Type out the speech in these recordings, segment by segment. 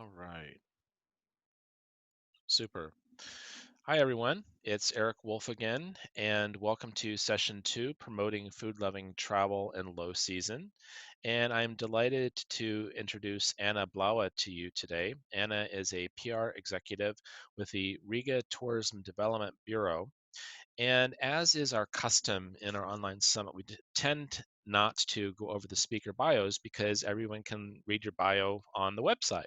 All right. Super. Hi, everyone. It's Eric Wolf again, and welcome to session 2, Promoting Food Loving Travel in Low Season. And I'm delighted to introduce Anna Blaua to you today. Anna is a PR executive with the Riga Tourism Development Bureau. And as is our custom in our online summit, we tend not to go over the speaker bios because everyone can read your bio on the website.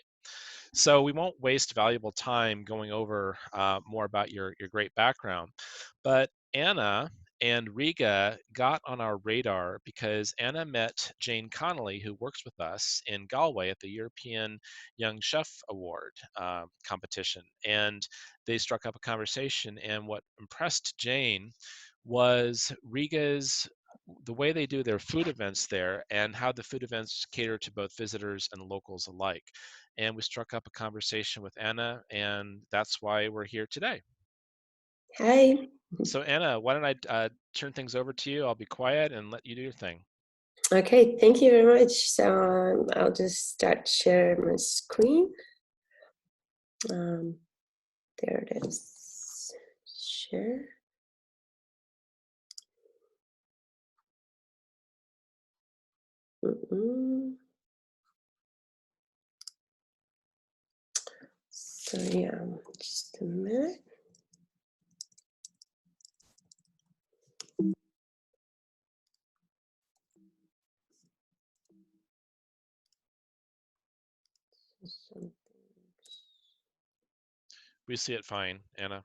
So we won't waste valuable time going over more about your great background. But Anna and Riga got on our radar because Anna met Jane Connolly, who works with us in Galway at the European Young Chef Award competition. And they struck up a conversation. And what impressed Jane was the way they do their food events there and how the food events cater to both visitors and locals alike. And we struck up a conversation with Anna, and that's why we're here today. Hi. So Anna, why don't I turn things over to you? I'll be quiet and let you do your thing. Okay, thank you very much. So I'll just start sharing my screen. There it is. Share. So yeah, just a minute. We see it fine, Anna.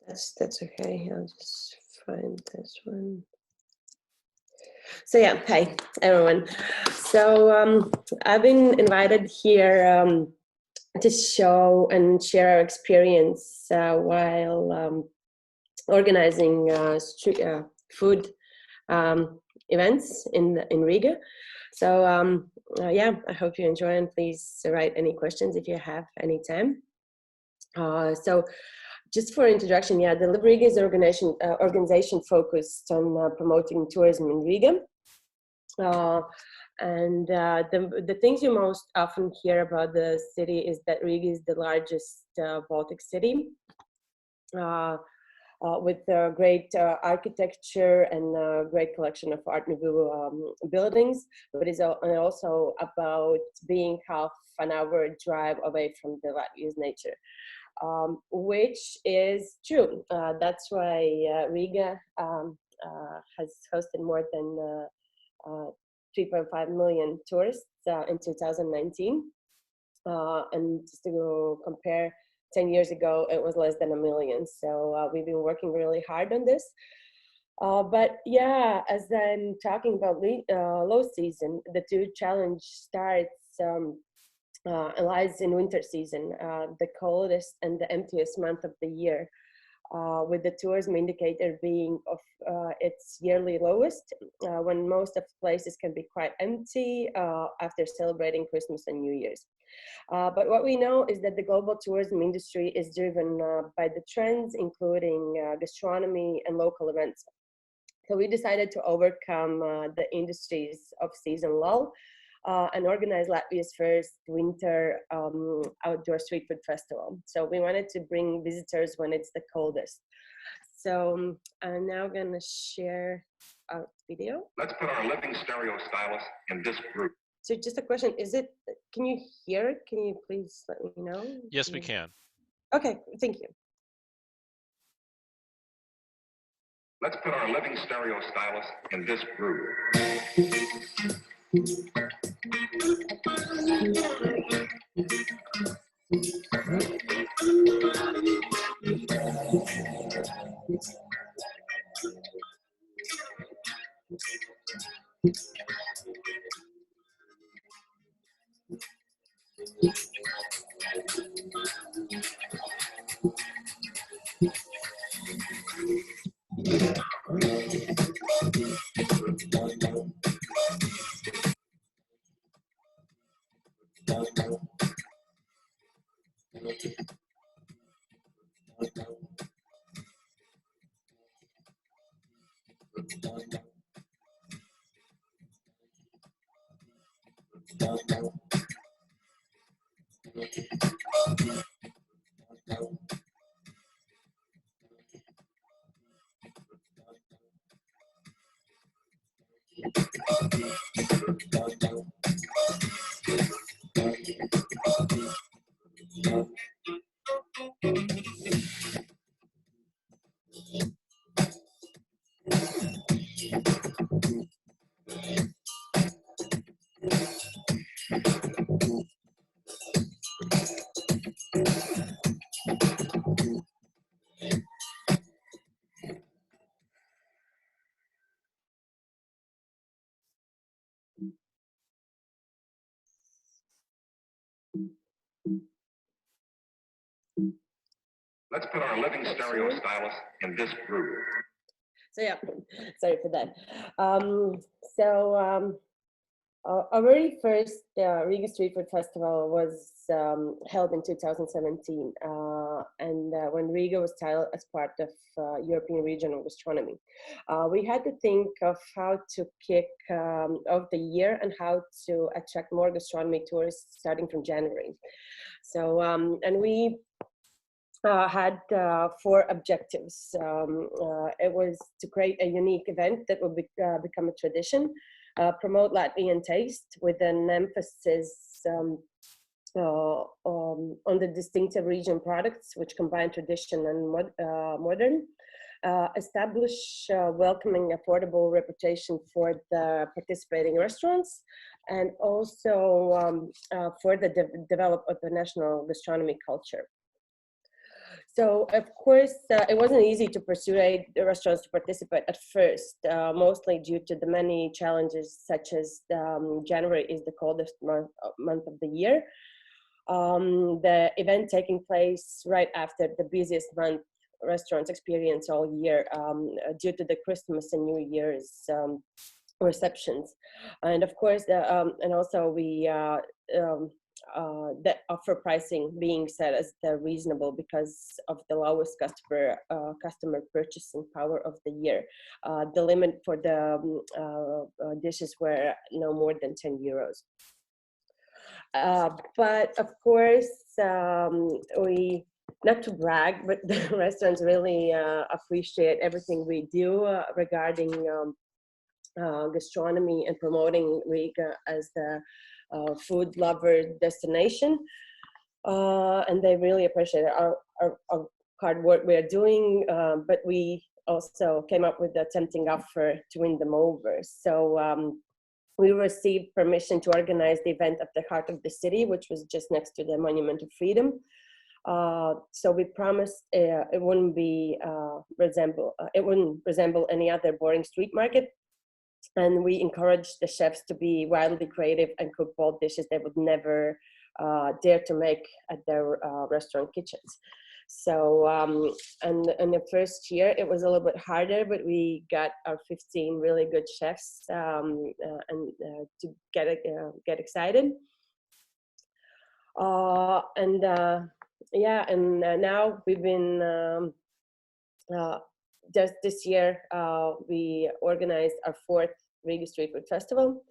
That's okay. I'll just find this one. So yeah, hi everyone. So I've been invited here to show and share our experience while organizing food events in Riga. So yeah, I hope you enjoy, and please write any questions if you have any time. So just for introduction, yeah, the Labrie is an organization focused on promoting tourism in Riga. The things you most often hear about the city is that Riga is the largest Baltic city. With great architecture and a great collection of Art Nouveau buildings, but it's also about being half an hour drive away from the Latvia's nature, which is true. That's why Riga has hosted more than 3.5 million tourists in 2019. And just to compare, 10 years ago, it was less than 1 million. So we've been working really hard on this. But yeah, as I'm talking about low season, the two challenge starts lies in winter season, the coldest and the emptiest month of the year. With the tourism indicator being of its yearly lowest, when most of places can be quite empty after celebrating Christmas and New Year's. But what we know is that the global tourism industry is driven by the trends, including gastronomy and local events. So we decided to overcome the industry's off-season lull and organize Latvia's first winter outdoor street food festival. So we wanted to bring visitors when it's the coldest. So I'm now gonna share a video. Let's put our living stereo stylus in this group. So just a question, can you hear it? Can you please let me know? Yes, we can. Okay, thank you. Let's put our living stereo stylus in this group. Let's put our living stereo stylus in this groove. So yeah, sorry for that. Our very first Riga Street Food Festival was held in 2017, and when Riga was tiled as part of European Regional Gastronomy. We had to think of how to kick off the year and how to attract more gastronomy tourists starting from January. So, and we had four objectives. It was to create a unique event that would become a tradition, promote Latvian taste with an emphasis on the distinctive region products which combine tradition and modern, establish welcoming, affordable reputation for the participating restaurants, and also further develop of the national gastronomy culture. So, of course, it wasn't easy to persuade the restaurants to participate at first, mostly due to the many challenges, such as January is the coldest month of the year. The event taking place right after the busiest month restaurants experience all year due to the Christmas and New Year's receptions. And of course, and also we the offer pricing being set as the reasonable because of the lowest customer purchasing power of the year. The limit for the dishes were no more than 10 euros. But of course, we, not to brag, but the restaurants really appreciate everything we do regarding gastronomy and promoting Riga as the food lover destination. And they really appreciate our hard work we are doing, but we also came up with a tempting offer to win them over. So we received permission to organize the event at the heart of the city, which was just next to the Monument of Freedom. So we promised it wouldn't resemble any other boring street market. And we encouraged the chefs to be wildly creative and cook bold dishes they would never dare to make at their restaurant kitchens. So, and in the first year, it was a little bit harder, but we got our 15 really good chefs and to get excited. Now we've been just this year, we organized our fourth Riga Street Food Festival.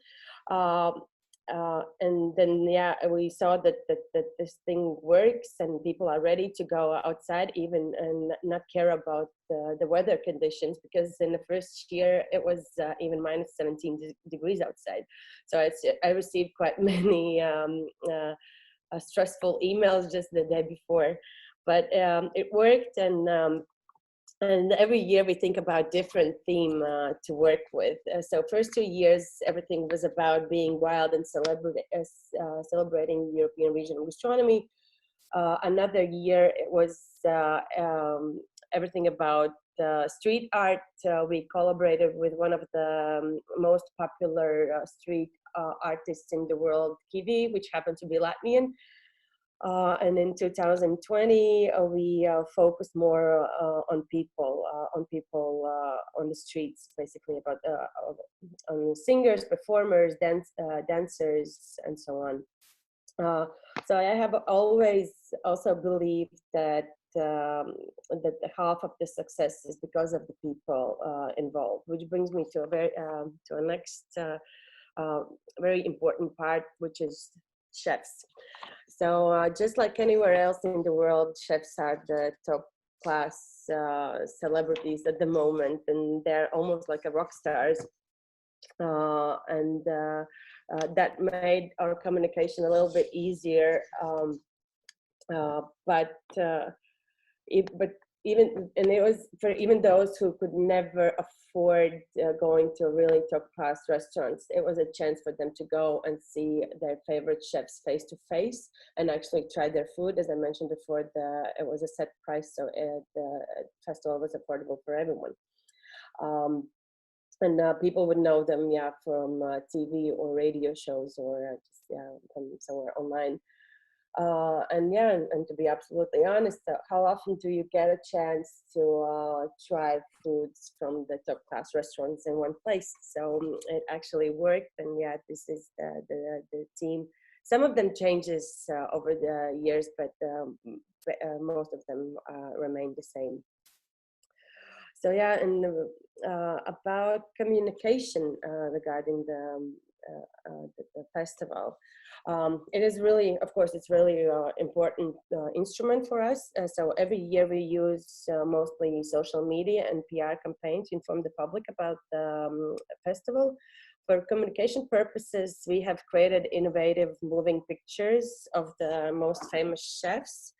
And then, we saw that this thing works and people are ready to go outside even and not care about the weather conditions, because in the first year it was even minus 17 degrees outside. So I received quite many stressful emails just the day before, but it worked. And every year we think about different theme to work with. So first 2 years, everything was about being wild and celebrating European regional gastronomy. Another year, it was everything about street art. We collaborated with one of the most popular street artists in the world, Kivi, which happened to be Latvian. And in 2020, we focused more on people on the streets, basically about on singers, performers, dancers, and so on. So I have always also believed that that half of the success is because of the people involved, which brings me to a next very important part, which is chefs. So just like anywhere else in the world, chefs are the top class celebrities at the moment, and they're almost like a rock stars. That made our communication a little bit easier. But even, and it was for even those who could never afford going to really top class restaurants, it was a chance for them to go and see their favorite chefs face to face and actually try their food. As I mentioned before, it was a set price, so the festival was affordable for everyone. And people would know them, yeah, from TV or radio shows, or just, yeah, from somewhere online. And to be absolutely honest, how often do you get a chance to try foods from the top class restaurants in one place? So it actually worked, and yeah, this is the team. Some of them changes over the years, but most of them remain the same. So yeah, and about communication regarding the festival. It is really, of course, it's really important instrument for us. So every year we use mostly social media and PR campaigns to inform the public about the festival. For communication purposes, we have created innovative moving pictures of the most famous chefs,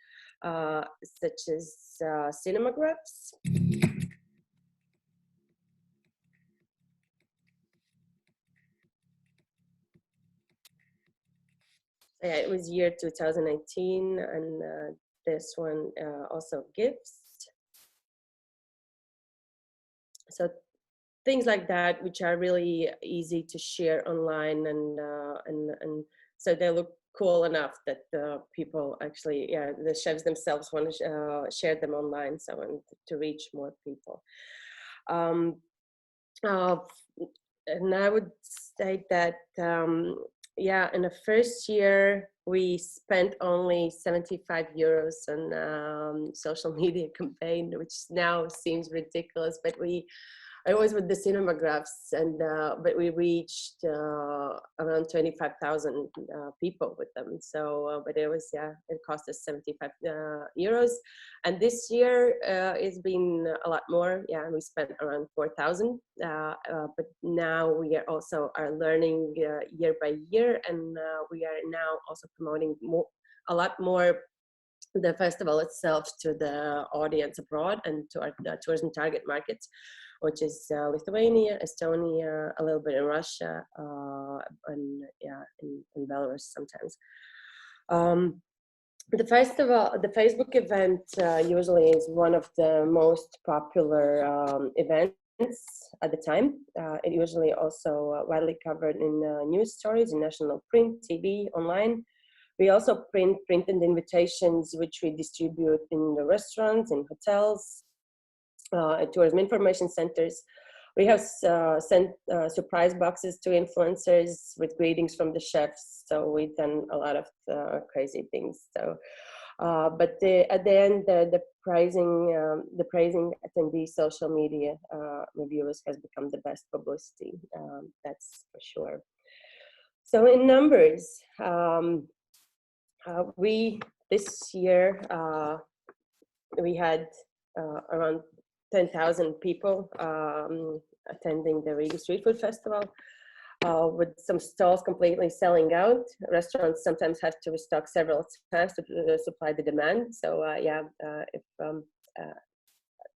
such as cinemagraphs. Yeah, it was year 2019, and this one also gifts. So things like that, which are really easy to share online, and so they look cool enough that people actually, yeah, the chefs themselves want to share them online, so and to reach more people. Um, uh, and I would say that yeah, in the first year we spent only 75 euros on social media campaign, which now seems ridiculous, but it was with the cinemagraphs, and but we reached around 25,000 people with them. So, but it was, yeah, it cost us 75 euros, and this year it's been a lot more. Yeah, we spent around 4,000. But now we are also learning year by year, and we are now also promoting a lot more the festival itself to the audience abroad and to our tourism target markets, which is Lithuania, Estonia, a little bit in Russia, and yeah, in Belarus sometimes. The festival, the Facebook event usually is one of the most popular events at the time. It usually also widely covered in news stories, in national print, TV, online. We also print printed invitations, which we distribute in the restaurants, in hotels, at tourism information centers. We have sent surprise boxes to influencers with greetings from the chefs. So we've done a lot of crazy things. So, but at the end, the praising attendee social media reviewers has become the best publicity. That's for sure. So in numbers, we this year we had around 10,000 people attending the Riga Street Food Festival, with some stalls completely selling out. Restaurants sometimes have to restock several times to supply the demand. So yeah, if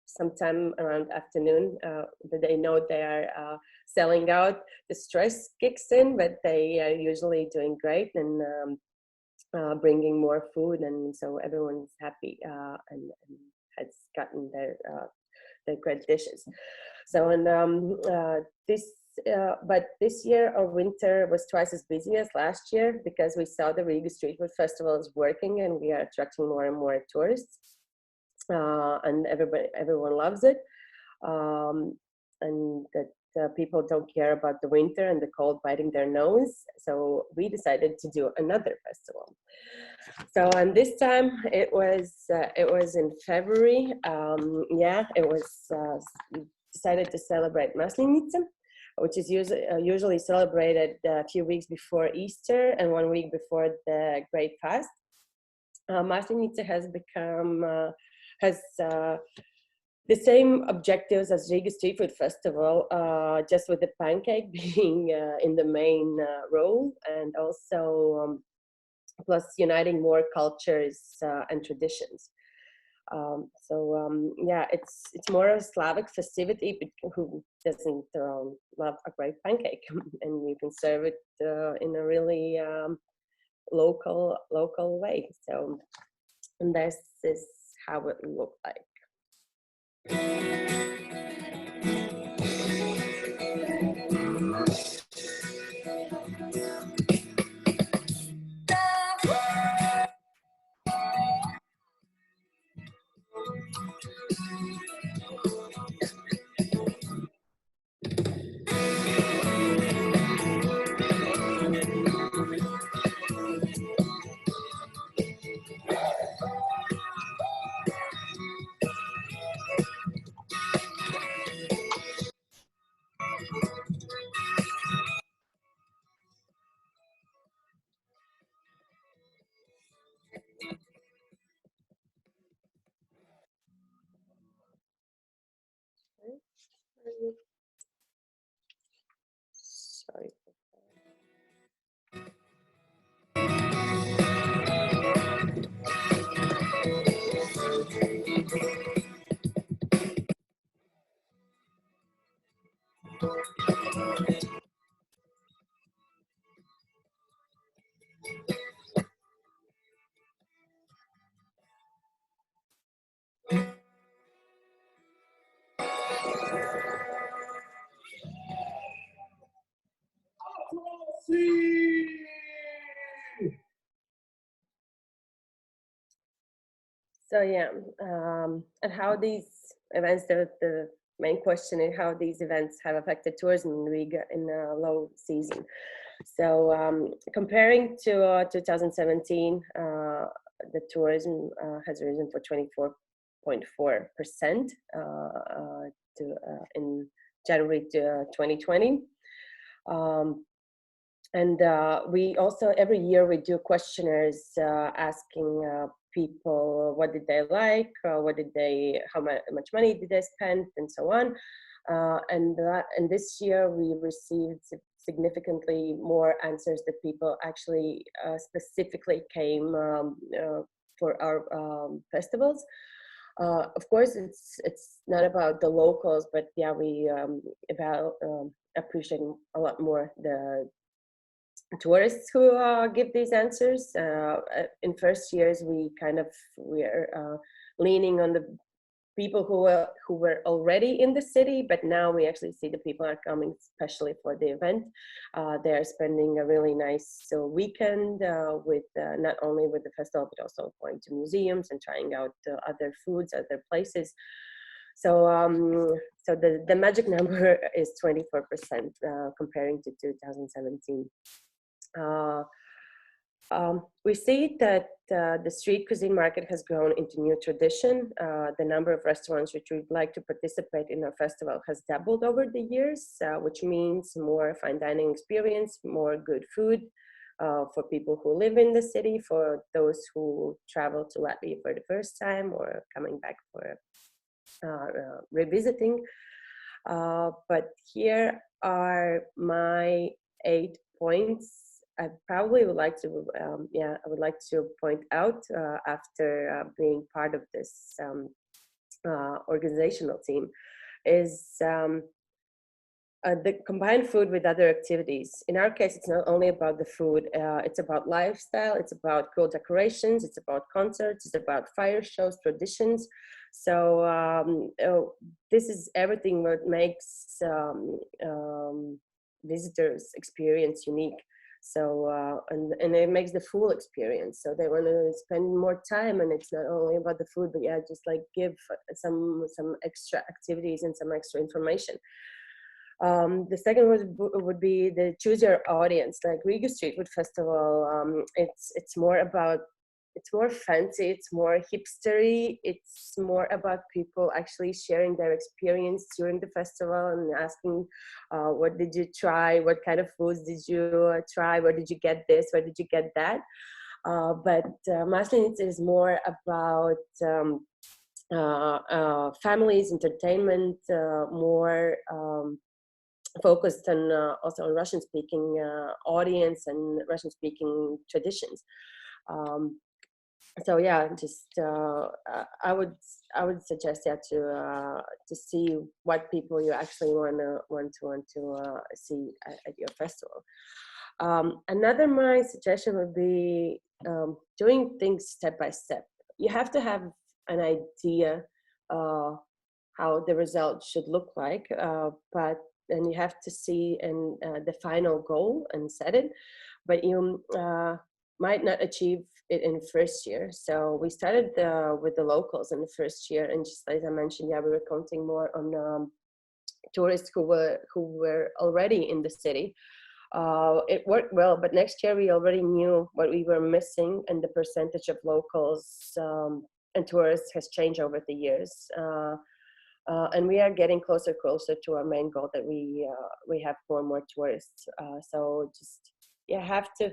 sometime around afternoon, they know they are selling out, the stress kicks in, but they are usually doing great and bringing more food, and so everyone's happy and has gotten their great dishes. So, and but this year our winter was twice as busy as last year, because we saw the Riga Street Food Festival is working and we are attracting more and more tourists, and everyone loves it, and that people don't care about the winter and the cold biting their nose. So we decided to do another festival. So, and this time it was in February. Yeah, it was decided to celebrate Maslenitsa, which is usually celebrated a few weeks before Easter and 1 week before the Great Fast. Martinitsa has become has the same objectives as Riga Street Food Festival, just with the pancake being in the main role, and also plus uniting more cultures and traditions. Yeah, it's more a Slavic festivity, but who doesn't love a great pancake? And you can serve it in a really local way. So, and this is how it looked like. Sorry. So yeah, and how these events, the main question is how these events have affected tourism in Riga in a low season. So comparing to 2017, the tourism has risen for 24.4% in January to 2020. And we also, every year we do questionnaires asking people what did they like, how much money did they spend, and so on. And this year we received significantly more answers that people actually specifically came for our festivals. Of course, it's not about the locals, but yeah, we appreciate a lot more the tourists who give these answers. In first years, we're leaning on the people who were already in the city, but now we actually see the people are coming especially for the event. They're spending a really nice weekend with not only with the festival, but also going to museums and trying out other foods, other places. So, so the magic number is 24% comparing to 2017. We see that the street cuisine market has grown into new tradition. The number of restaurants which would like to participate in our festival has doubled over the years, which means more fine dining experience, more good food for people who live in the city, for those who travel to Latvia for the first time or coming back for revisiting. But here are my 8 points I probably would like to, I would like to point out after being part of this organizational team is the combined food with other activities. In our case, it's not only about the food, it's about lifestyle, it's about cool decorations, it's about concerts, it's about fire shows, traditions. So this is everything what makes visitors' experience unique. So and it makes the full experience. So they want to spend more time, and it's not only about the food, but yeah, just like give some extra activities and some extra information. The second would be the choose your audience. Like Riga Street Food Festival, it's more about it's more fancy, it's more hipstery, it's more about people actually sharing their experience during the festival and asking, what did you try, what kind of foods did you try, where did you get this, where did you get that. But Maslenitsa is more about families, entertainment, more focused on also on Russian-speaking audience and Russian-speaking traditions. So yeah, just I would suggest to see what people you actually want to see at your festival. Another my suggestion would be doing things step by step. You have to have an idea how the result should look like, but then you have to see and the final goal and set it. But you might not achieve it in the first year. So we started with the locals in the first year, and just as I mentioned, yeah, we were counting more on tourists who were already in the city. It worked well, but next year we already knew what we were missing, and the percentage of locals and tourists has changed over the years. And we are getting closer to our main goal that we have more and more tourists. So just you have to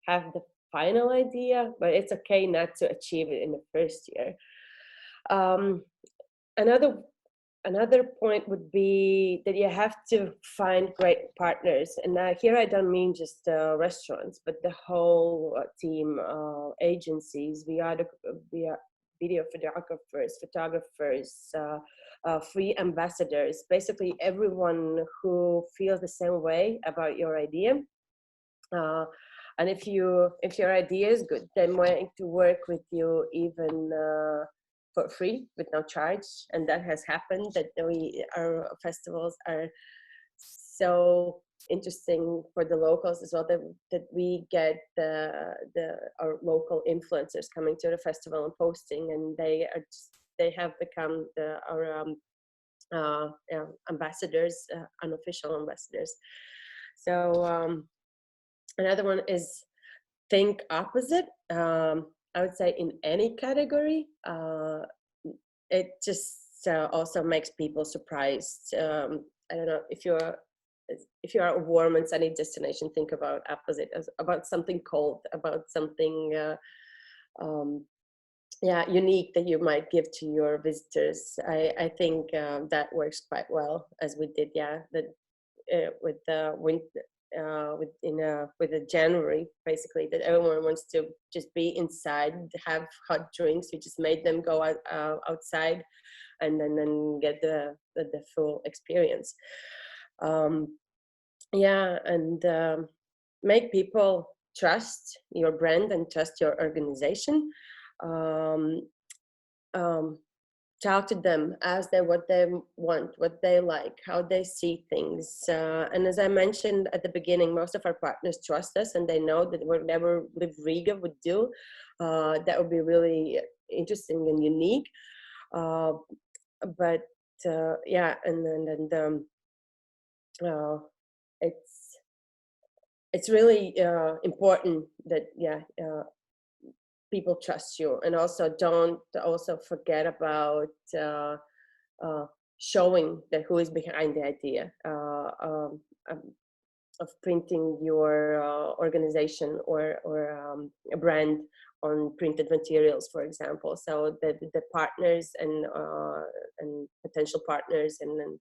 have the final idea, but it's okay not to achieve it in the first year. Um, another point would be that you have to find great partners, and here I don't mean just restaurants, but the whole team, agencies, we are video photographers, free ambassadors, basically everyone who feels the same way about your idea. And if your idea is good, they're willing to work with you even for free with no charge. And that has happened, that our festivals are so interesting for the locals as well, that we get our local influencers coming to the festival and posting, and they have become our ambassadors, unofficial ambassadors. So another one is think opposite. I would say in any category, it just also makes people surprised. I don't know, if you are a warm and sunny destination, think about opposite, as about something cold, about something unique that you might give to your visitors. I think that works quite well, as we did, that with the winter. With the January, basically, that everyone wants to just be inside, have hot drinks. We just made them go outside, and then get the full experience. And make people trust your brand and trust your organization. Talk to them, ask them what they want, what they like, how they see things. And as I mentioned at the beginning, most of our partners trust us, and they know that whatever Riga would do, that would be really interesting and unique. It's really important that people trust you, and also don't also forget about showing that who is behind the idea of printing your organization or a brand on printed materials, for example, so that the partners and potential partners and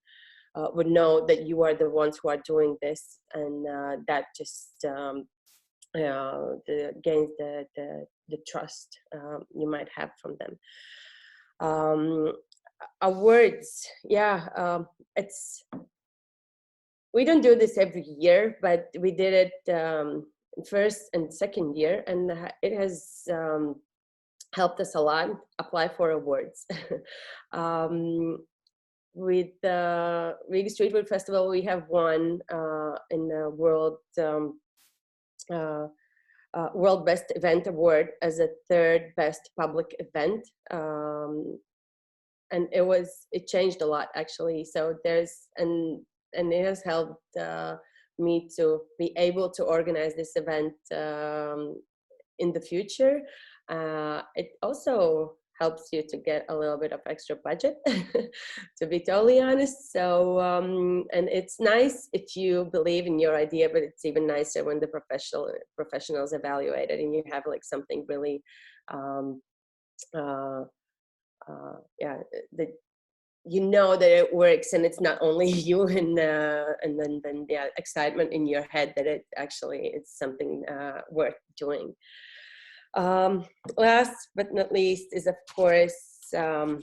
would know that you are the ones who are doing this, and that just gains the trust you might have from them. Awards, we don't do this every year, but we did it first and second year, and it has helped us a lot apply for awards. With the Riga Street Food Festival, we have won in the World Best Event Award as a third best public event, and it changed a lot, actually. So and it has helped me to be able to organize this event in the future. It also helps you to get a little bit of extra budget, to be totally honest. So, and it's nice if you believe in your idea, but it's even nicer when the professionals evaluate it and you have like something really, um, uh, yeah, that you know that it works, and it's not only you and then the excitement in your head that it actually it's something worth doing. Um, Last but not least is, of course, uh,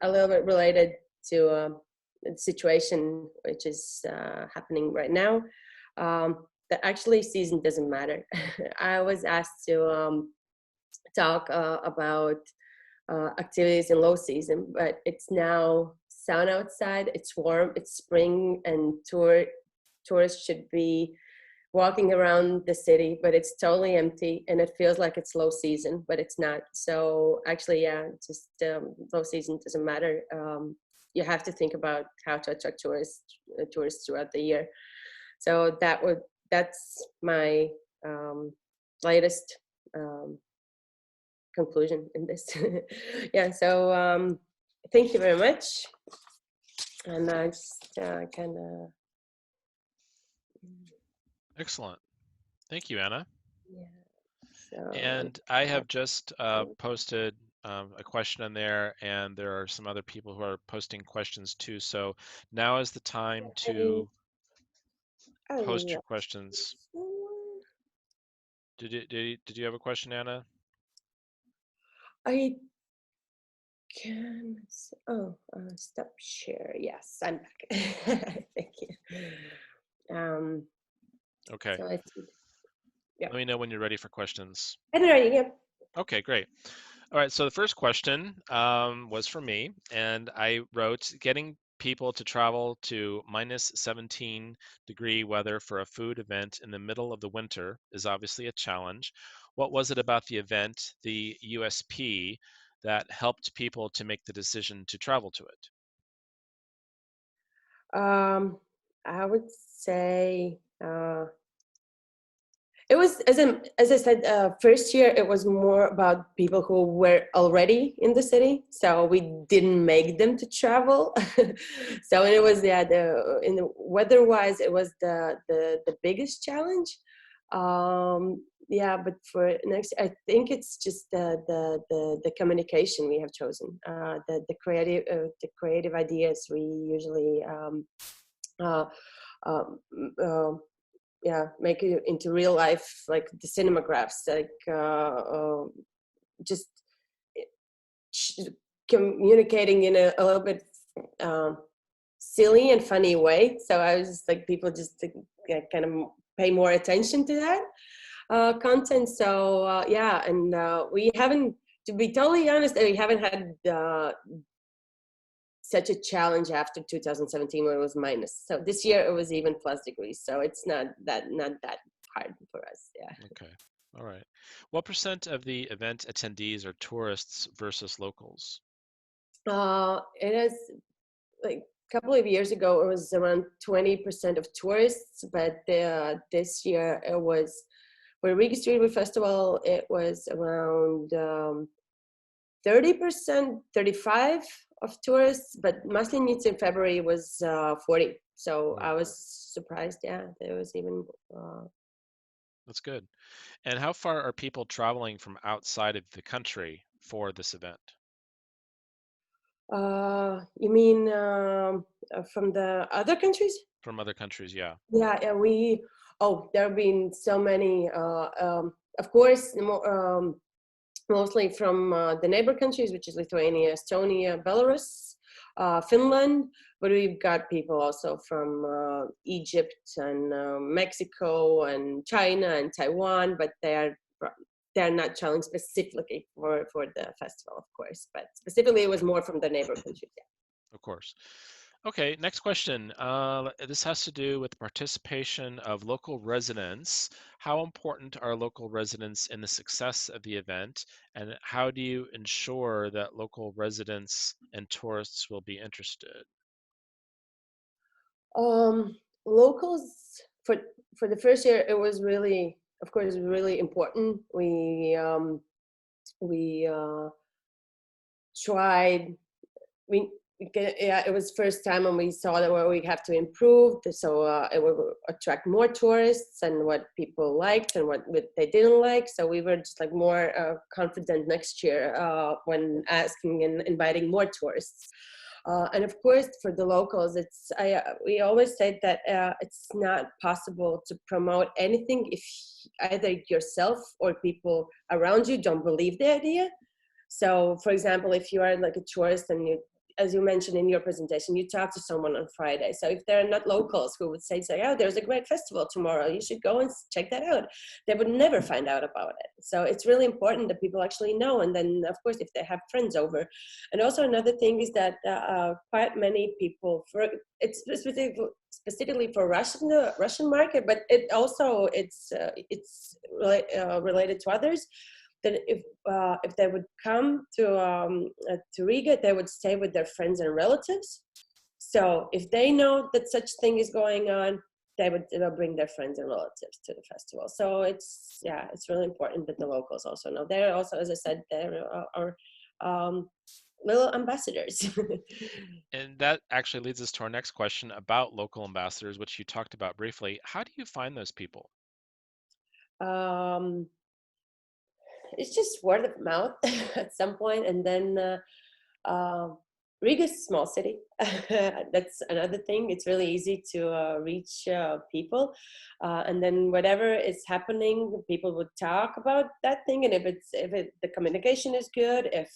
a little bit related to the situation which is happening right now. The actually season doesn't matter. I was asked to talk about activities in low season, but it's now sun outside, it's warm, it's spring, and tourists should be walking around the city, but it's totally empty and it feels like it's low season, but it's not. So actually, yeah, just low season doesn't matter. You have to think about how to attract tourists throughout the year. So that's my latest conclusion in this. Yeah. So thank you very much, and I just kind of Excellent. Thank you, Anna. yeah. So And I have just posted a question in there, and there are some other people who are posting questions too. So now is the time I to I post your lost questions. this one. Did you have a question, Anna? I can. Stop share. Yes, I'm back. Thank you. Okay. So I think, yeah. Let me know when you're ready for questions. I'm ready. Yep. Okay, great. All right, so the first question was for me, and I wrote, getting people to travel to minus 17-degree weather for a food event in the middle of the winter is obviously a challenge. What was it about the event, the USP, that helped people to make the decision to travel to it? I would say it was, as I said, first year it was more about people who were already in the city, so we didn't make them to travel. So it was, yeah, the in the weather wise it was the biggest challenge. Yeah, but for next, I think it's just the communication we have chosen, the creative ideas we usually uh, um, uh, yeah, make it into real life, like the cinemagraphs, like just communicating in a little bit um, silly and funny way. So I was just like, people just kind of pay more attention to that content. So yeah, and we haven't, to be totally honest, we haven't had such a challenge after 2017 when it was minus. So this year it was even plus degrees. So it's not that hard for us. Yeah. Okay, all right. What percent of the event attendees are tourists versus locals? It is like a couple of years ago, it was around 20% of tourists, but this year it was for Riga Street Food Festival, it was around 30%, 35 of tourists, but Maslenitsa in February was 40. So I Oh, was surprised, yeah, there was even that's good. And how far are people traveling from outside of the country for this event? you mean from the other countries? From other countries, yeah. Yeah, yeah, there have been so many, of course, mostly from the neighbor countries, which is Lithuania, Estonia, Belarus, Finland, but we've got people also from Egypt and Mexico and China and Taiwan, but they're not traveling specifically for the festival, of course, but specifically it was more from the neighbor countries. Yeah. Of course. Okay, next question. This has to do with the participation of local residents. How important are local residents in the success of the event, and how do you ensure that local residents and tourists will be interested? Locals for the first year, it was really. of course, really important. We tried. Yeah, it was first time when we saw that where we have to improve, so it will attract more tourists and what people liked and what they didn't like. So we were just like more confident next year when asking and inviting more tourists. And of course, for the locals, we always say that it's not possible to promote anything if either yourself or people around you don't believe the idea. So, for example, if you are like a tourist and you, as you mentioned in your presentation, you talk to someone on Friday. So if they're not locals who would say, oh, there's a great festival tomorrow, you should go and check that out, they would never find out about it. So it's really important that people actually know. And then, of course, if they have friends over. And also another thing is that quite many people, it's specifically for the Russian market, but it's related to others, that if they would come to Riga, they would stay with their friends and relatives. So if they know that such thing is going on, they would bring their friends and relatives to the festival. So it's really important that the locals also know. They're also, as I said, they're our little ambassadors. And that actually leads us to our next question about local ambassadors, which you talked about briefly. How do you find those people? um, it's just word of mouth at some point, and then Riga is a small city. That's another thing. It's really easy to reach people, and then whatever is happening, people would talk about that thing. And if the communication is good, if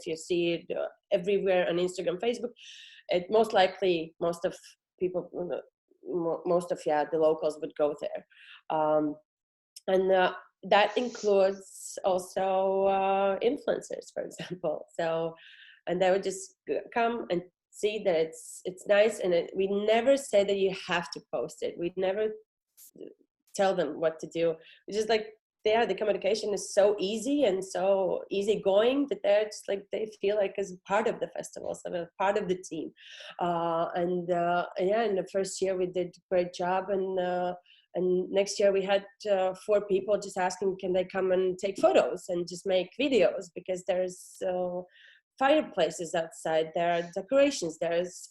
you see it everywhere on Instagram, Facebook, it most likely most of people, the locals would go there. And that includes also influencers, for example. So, and they would just come and see that it's nice, and we never say that you have to post it. We never tell them what to do. It's just like the communication is so easy and so easygoing that they're just like, they feel like as part of the festival, so they're part of the team. In the first year we did a great job, and next year we had 4 people just asking, can they come and take photos and just make videos, because there's fireplaces outside, there are decorations, there's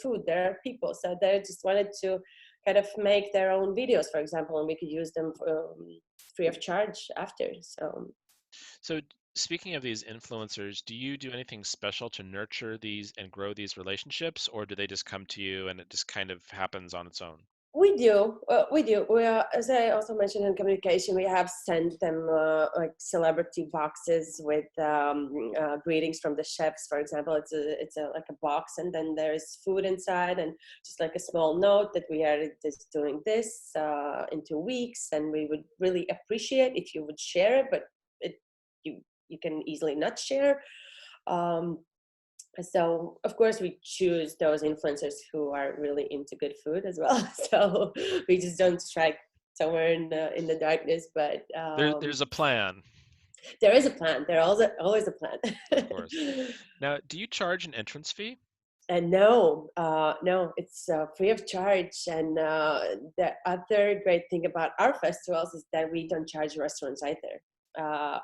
food, there are people. So they just wanted to kind of make their own videos, for example, and we could use them for, free of charge after. So, speaking of these influencers, do you do anything special to nurture these and grow these relationships, or do they just come to you and it just kind of happens on its own? We do. We do. As I also mentioned in communication, we have sent them like celebrity boxes with greetings from the chefs. For example, it's like a box, and then there's food inside, and just like a small note that we are just doing this in 2 weeks, and we would really appreciate if you would share it. But you can easily not share. So of course we choose those influencers who are really into good food as well. So we just don't strike somewhere in the darkness, but There's a plan, there is a plan. There always a plan. of course. Now, do you charge an entrance fee? And no, it's free of charge. And the other great thing about our festivals is that we don't charge restaurants either.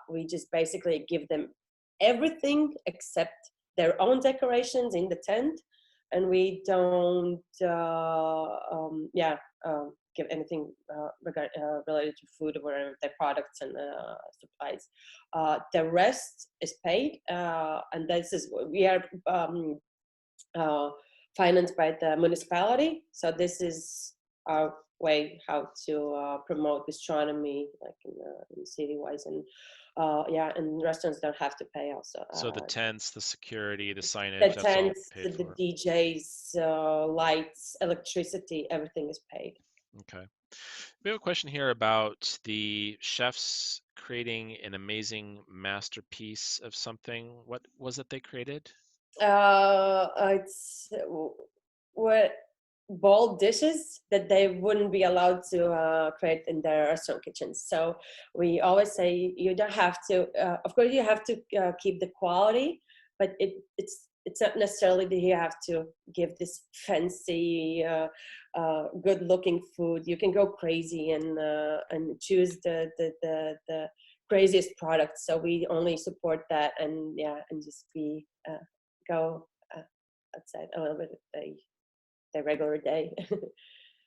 We just basically give them everything except their own decorations in the tent, and we don't give anything related to food or their products and supplies. The rest is paid, and we are financed by the municipality. So this is our way how to promote gastronomy, like in city-wise, and and restaurants don't have to pay also. So the tents, the security, the The signage, that's all tents, paid the for. DJs, lights, electricity, everything is paid. Okay. We have a question here about the chefs creating an amazing masterpiece of something. What was it they created? It's what bold dishes that they wouldn't be allowed to create in their restaurant kitchens. So we always say you don't have to. Of course, you have to keep the quality, but it's it's not necessarily that you have to give this fancy, good-looking food. You can go crazy and choose the craziest products. So we only support that, and yeah, and just be go outside a little bit of the regular day.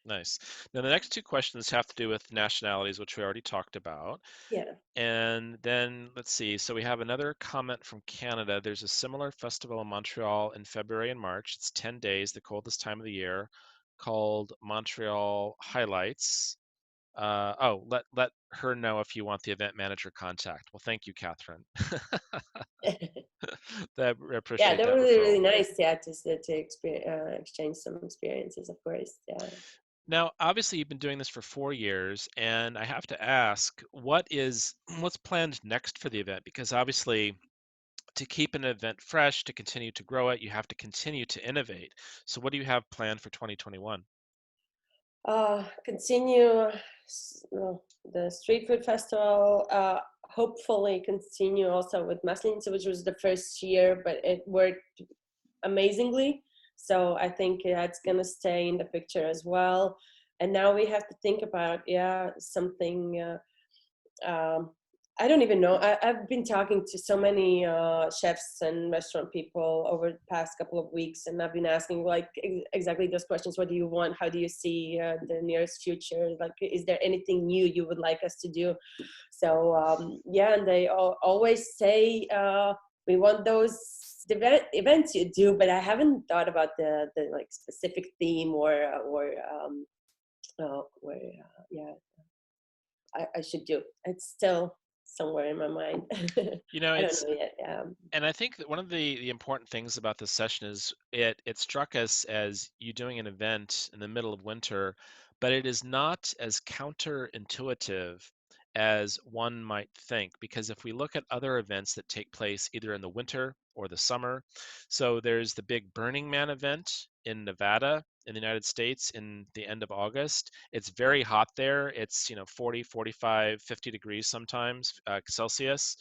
Nice. Now, the next two questions have to do with nationalities, which we already talked about. Yeah. And then let's see. So we have another comment from Canada. There's a similar festival in Montreal in February and March. It's 10 days, the coldest time of the year, called Montreal Highlights. Let her know if you want the event manager contact. Well, thank you, Catherine. I Yeah, appreciate they that were really, really referral. nice. Yeah, to exchange some experiences, of course. Yeah. Now, obviously, you've been doing this for 4 years, and I have to ask, what's planned next for the event? Because obviously, to keep an event fresh, to continue to grow it, you have to continue to innovate. So, what do you have planned for 2021? Continue well, the street food festival. Hopefully, continue also with Maslinitsa, which was the first year, but it worked amazingly. So I think that's gonna stay in the picture as well. And now we have to think about something. Um, I don't even know. I've been talking to so many chefs and restaurant people over the past couple of weeks, and I've been asking like exactly those questions. What do you want? How do you see the nearest future? Like, is there anything new you would like us to do? So yeah, and they always say we want those events you do, but I haven't thought about the like specific theme yeah, I should do. It's still somewhere in my mind. You know, I don't it's know yet. and I think that one of the important things about this session is it struck us as you doing an event in the middle of winter, but it is not as counterintuitive as one might think. Because if we look at other events that take place either in the winter or the summer, so there's the big Burning Man event in Nevada in the United States in the end of August. It's very hot there. It's 40, 45, 50 degrees sometimes Celsius.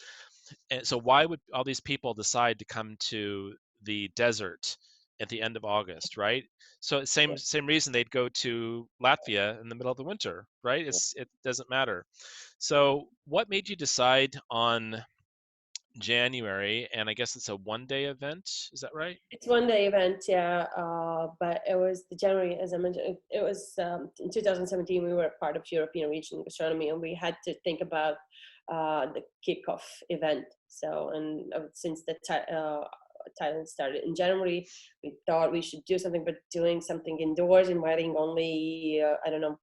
And so why would all these people decide to come to the desert at the end of August, right? So Yeah. same reason they'd go to Latvia in the middle of the winter, right? It doesn't matter. So what made you decide on January? And I guess it's a 1 day event, is that right? It's one day event, yeah. But it was the January, as I mentioned. It was in 2017. We were part of European Regional Gastronomy, and we had to think about the kickoff event. So, and since the Thailand started in January, we thought we should do something, but doing something indoors, inviting only I don't know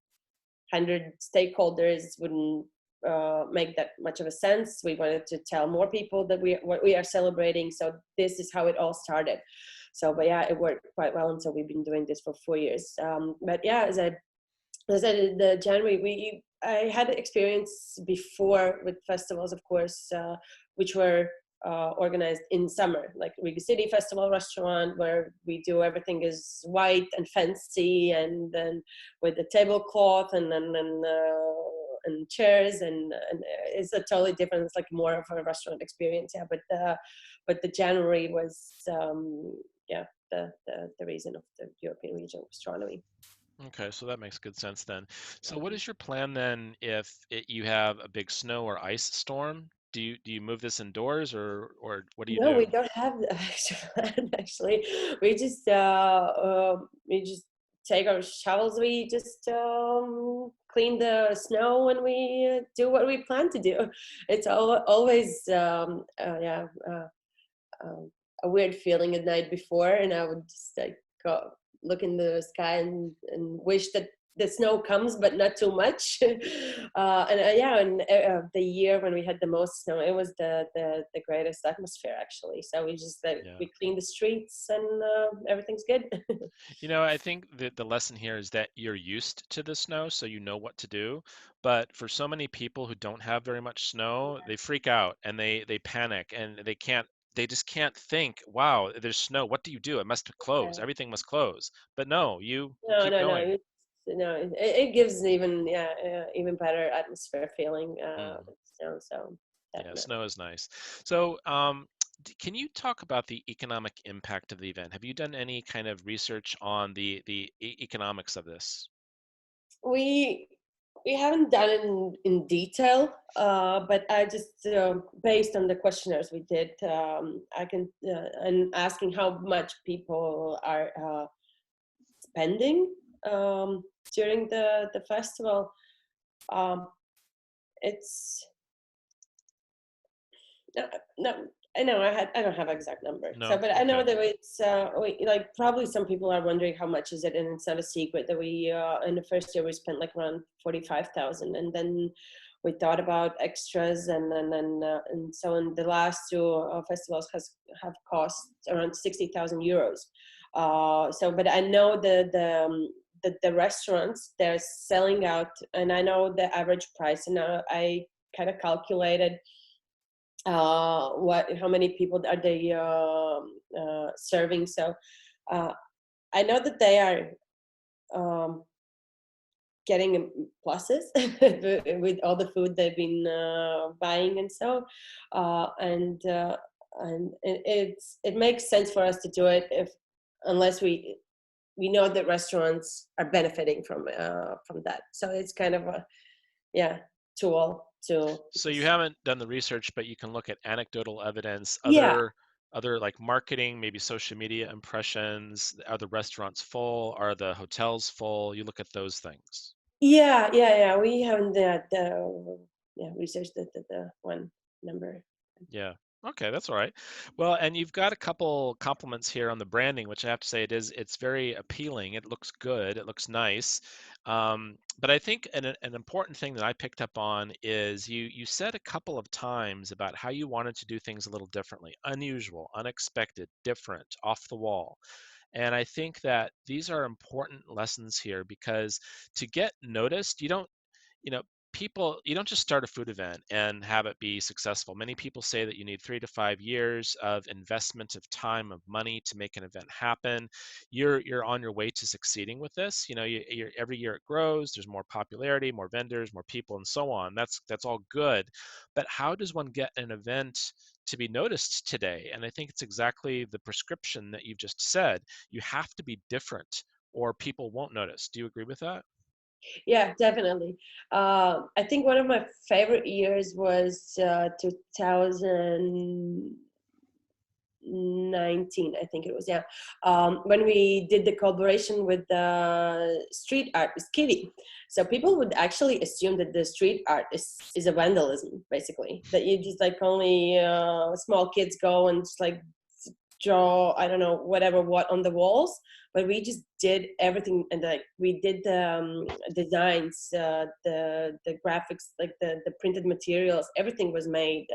100 stakeholders wouldn't make that much of a sense. We wanted to tell more people that what we are celebrating. So this is how it all started. So, but yeah, it worked quite well, and so we've been doing this for 4 years. But yeah, as I said, the January, I had experience before with festivals, of course, which were organized in summer, like Riga City Festival Restaurant, where we do everything is white and fancy, and then with the tablecloth and chairs, and it's a totally different. It's like more of a restaurant experience, yeah. But the January was the reason of the European Regional Gastronomy. Okay, so that makes good sense then. So what is your plan then if you have a big snow or ice storm? Do you move this indoors or what do you No, we do? don't have the extra plan actually. We just take our shovels. We just clean the snow, and we do what we plan to do. It's always um, a weird feeling at night before, and I would just like go look in the sky and wish that the snow comes, but not too much. The year when we had the most snow, it was the greatest atmosphere actually. So we just Yeah. we clean the streets, and everything's good. I think that the lesson here is that you're used to the snow, so you know what to do. But for so many people who don't have very much snow, they freak out and they panic and they just can't think, wow, there's snow. What do you do? It must close. Yeah. Everything must close. But no, you No, keep no, no. going. No, it gives even better atmosphere feeling Mm. with snow. So Yeah, definitely. snow is nice. So, Can you talk about the economic impact of the event? Have you done any kind of research on the economics of this? We we haven't done it in detail, but I just based on the questionnaires we did, I can and asking how much people are spending during the festival. Um, it's no, no, I know I don't have exact number. So, No? but I know Okay. that it's like probably some people are wondering how much is it, and it's not a secret that we in the first year we spent like around 45,000, and then we thought about extras, and so in the last two festivals have cost around 60,000 euros. So, but I know the restaurants they're selling out, and I know the average price, and I kind of calculated what how many people are they serving. So uh, I know that they are getting pluses with all the food they've been buying, and so and it makes sense for us to do it if unless we know that restaurants are benefiting from that. So it's kind of a yeah tool to So you haven't done the research, but you can look at anecdotal evidence, yeah. other like marketing, maybe social media impressions. Are the restaurants full? Are the hotels full? You look at those things. Yeah. We haven't yeah researched the one number. Yeah. Okay, that's all right. Well, and you've got a couple compliments here on the branding, which I have to say it's very appealing. It looks good. It looks nice. But I think an important thing that I picked up on is you said a couple of times about how you wanted to do things a little differently, unusual, unexpected, different, off the wall. And I think that these are important lessons here because to get noticed, you know, people, you don't just start a food event and have it be successful. Many people say that you need 3 to 5 years of investment of time, of money to make an event happen. You're on your way to succeeding with this. Every year it grows. There's more popularity, more vendors, more people, and so on. That's all good. But how does one get an event to be noticed today? And I think it's exactly the prescription that you've just said. You have to be different, or people won't notice. Do you agree with that? Yeah, definitely. I think one of my favorite years was 2019. I think it was, yeah, when we did the collaboration with the street artist Kitty. So people would actually assume that the street art is a vandalism, basically. That you just like only small kids go and just like draw I don't know whatever what on the walls, but we just did everything, and like we did the designs, the graphics, like the printed materials, everything was made,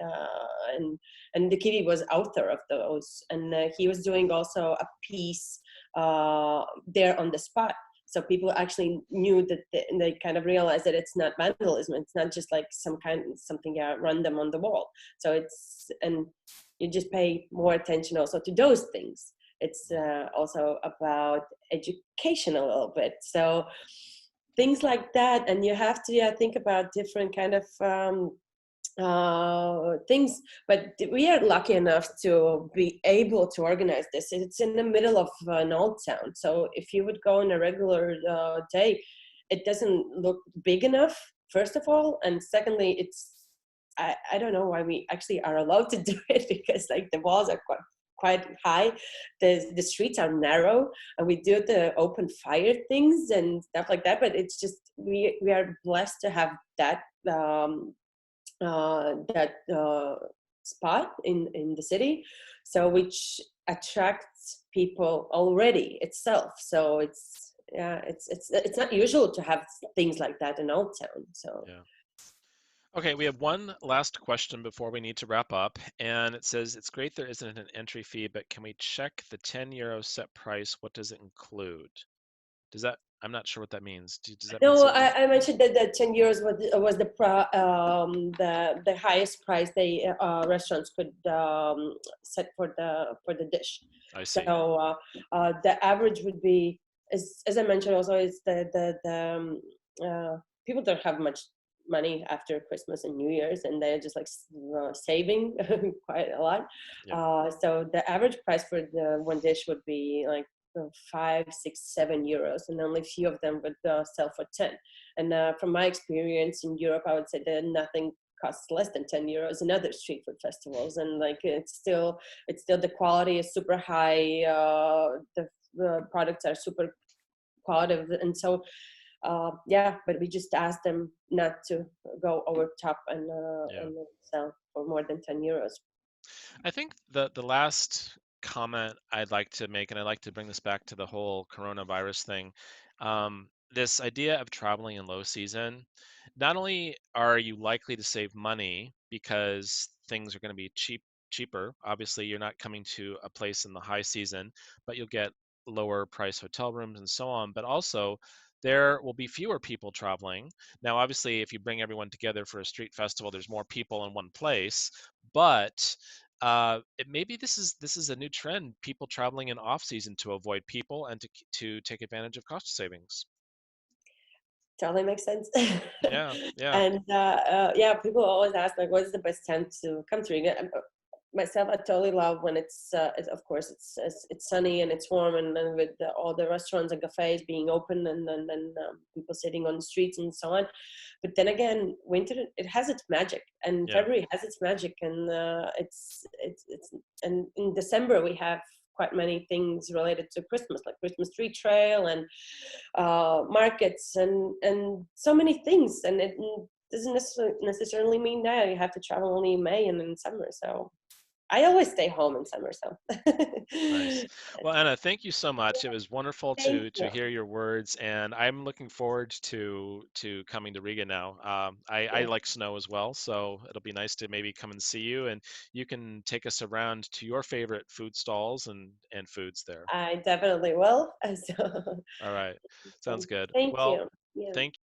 and the kitty was author of those, and he was doing also a piece there on the spot. So people actually knew that they kind of realized that it's not vandalism, it's not just like something random on the wall. So it's and you just pay more attention also to those things. It's also about education a little bit. So things like that, and you have to think about different kind of things. But we are lucky enough to be able to organize this. It's in the middle of an old town, so if you would go on a regular day, it doesn't look big enough. First of all, and secondly, I don't know why we actually are allowed to do it, because like the walls are quite high, the streets are narrow, and we do the open fire things and stuff like that. But it's just we are blessed to have that that spot in the city, so which attracts people already itself. So it's yeah, it's not usual to have things like that in Old Town. So Yeah. Okay, we have one last question before we need to wrap up, and it says, it's great there isn't an entry fee, but can we check the 10 euro set price? What does it include? I'm not sure what that means. Does that mean no, something? I mentioned that the 10 euros was the highest price they restaurants could set for the dish. I So see. the average would be, as I mentioned also, is the people don't have much money after Christmas and New Year's, and they're just like saving quite a lot. Yeah. So the average price for the one dish would be like 5, 6, 7 euros, and only a few of them would sell for 10. And from my experience in Europe, I would say that nothing costs less than 10 euros in other street food festivals, and like it's still the quality is super high. The products are super qualitative, and so yeah, but we just ask them not to go over top Yeah. and sell for more than 10 euros. I think the last comment I'd like to make, and I'd like to bring this back to the whole coronavirus thing. This idea of traveling in low season, not only are you likely to save money because things are going to be cheaper. Obviously, you're not coming to a place in the high season, but you'll get lower price hotel rooms and so on. But also, there will be fewer people traveling. Now, obviously, if you bring everyone together for a street festival, there's more people in one place, but maybe this is a new trend, people traveling in off season to avoid people and to take advantage of cost savings. Totally makes sense. Yeah, yeah, And yeah, people always ask like, "What's the best time to come to Riga?" Myself, I totally love when of course it's sunny and it's warm, and then with all the restaurants and cafes being open, and then people sitting on the streets and so on. But then again, winter, it has its magic, and yeah, February has its magic, and it's and in December we have quite many things related to Christmas, like Christmas tree trail and markets and so many things, and it doesn't necessarily mean that you have to travel only in May and in summer. So I always stay home in summer. So nice. Well, Anna, thank you so much. It was wonderful thank to you. hear your words, and I'm looking forward to coming to Riga now. I Yeah, like snow as well, so it'll be nice to maybe come and see you, and you can take us around to your favorite food stalls and foods there. I definitely will. So, All right, sounds good. thank Well, you. Yeah. thank